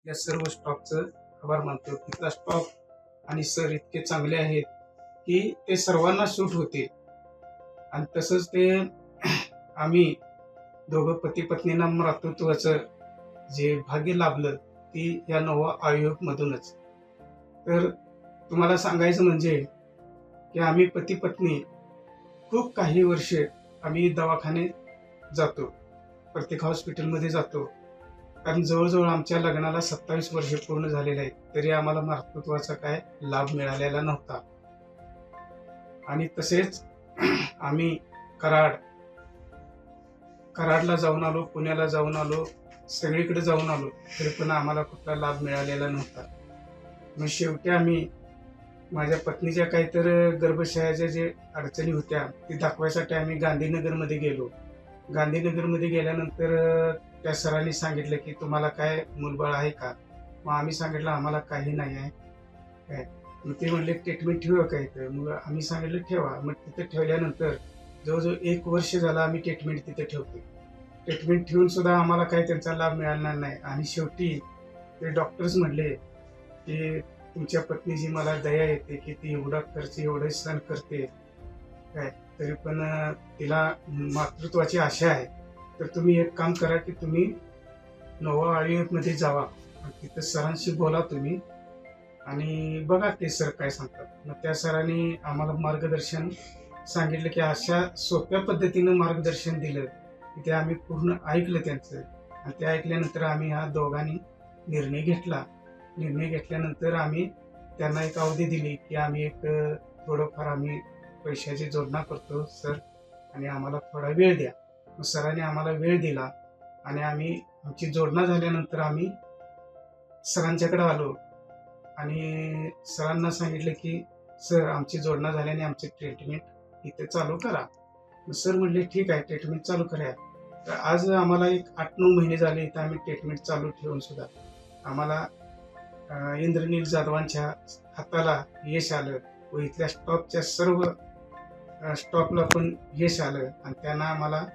या सर्व स्टॉफचं आभार मानतो. तिथला स्टॉफ आणि सर इतके चांगले आहेत की ते सर्वांना सूट होते. आणि तसंच ते आम्ही दोघं पती पत्नींना मातृत्वाचं जे भाग्य लाभलं ती या नवा आयोगमधूनच. तर तुम्हाला सांगायचं म्हणजे की आम्ही पती पत्नी खूप काही वर्षे आम्ही दवाखाने जातो, प्रत्येक हॉस्पिटलमध्ये जातो. कारण जवळजवळ आमच्या लग्नाला 27 वर्षे पूर्ण झालेले आहेत, तरी आम्हाला मातृत्वाचा काय लाभ मिळालेला नव्हता. आणि तसेच आम्ही कराडला जाऊन आलो, पुण्याला जाऊन आलो, सगळीकडे जाऊन आलो, तरी पण आम्हाला कुठला लाभ मिळालेला नव्हता. मग शेवटी आम्ही माझ्या पत्नीच्या काहीतरी गर्भाशयाच्या जे अडचणी होत्या ती दाखवायसाठी आम्ही गांधीनगरमध्ये गेलो. गांधीनगरमध्ये गेल्यानंतर त्या सरांनी सांगितलं की तुम्हाला काय मूलबाळ आहे का? मग आम्ही सांगितलं आम्हाला काही नाही आहे काय. मग ते म्हणले ट्रीटमेंट ठेवूया काय? तर मग आम्ही सांगितलं ठेवा. मग तिथे ठेवल्यानंतर जवळजवळ 1 वर्ष झालं आम्ही ट्रीटमेंट तिथे ठेवतो. ट्रीटमेंट ठेवून सुद्धा आम्हाला काही त्यांचा लाभ मिळाला नाही. आणि शेवटी ते डॉक्टर्स म्हणले की तुमच्या पत्नीची मला दया येते की ती एवढा खर्च एवढं सहन करते काय, तरी पण तिला मातृत्वाची आशा आहे. तर तुम्ही एक काम करा की तुम्ही नवा आयुर्वेदमध्ये जावा, तिथं सरांशी बोला तुम्ही आणि बघा ते सर काय सांगतात. मग त्या सरांनी आम्हाला मार्गदर्शन सांगितलं की अशा सोप्या पद्धतीनं मार्गदर्शन दिलं की ते आम्ही पूर्ण ऐकलं त्यांचं. आणि ते ऐकल्यानंतर आम्ही ह्या दोघांनी निर्णय घेतला. निर्णय घेतल्यानंतर आम्ही त्यांना एक अवधी दिली की आम्ही एक थोडंफार आम्ही पैशाची जोडणा करतो सर, आणि आम्हाला थोडा वेळ द्या. मग सरांनी आम्हाला वेळ दिला आणि आम्ही आमची जोडणा झाल्यानंतर आम्ही सरांच्याकडे आलो आणि सरांना सांगितलं की सर आमची जोडणा झाल्याने आमची ट्रीटमेंट इथे चालू करा. मग सर म्हणले ठीक आहे ट्रीटमेंट चालू करूया. तर आज आम्हाला एक 8-9 महिने झाले इथं आम्ही ट्रीटमेंट चालू ठेवून सुद्धा आम्हाला इंद्रनील जाधवांच्या हाताला यश आलं व इथल्या स्टॉफच्या सर्व स्टॉफला पण यश आलं. आणि त्यांना आम्हाला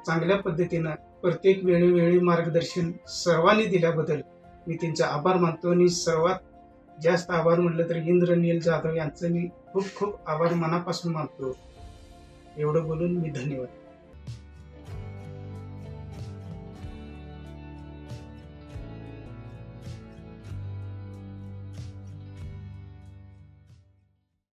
चांगल्या पद्धतीनं प्रत्येक वेळोवेळी मार्गदर्शन सर्वांनी दिल्याबद्दल मी त्यांचे आभार मानतो. आणि सर्वात जास्त आभार म्हटलं तर इंद्रनील जाधव यांचं मी खूप खूप आभार मनापासून मानतो. एवढं बोलून मी धन्यवाद.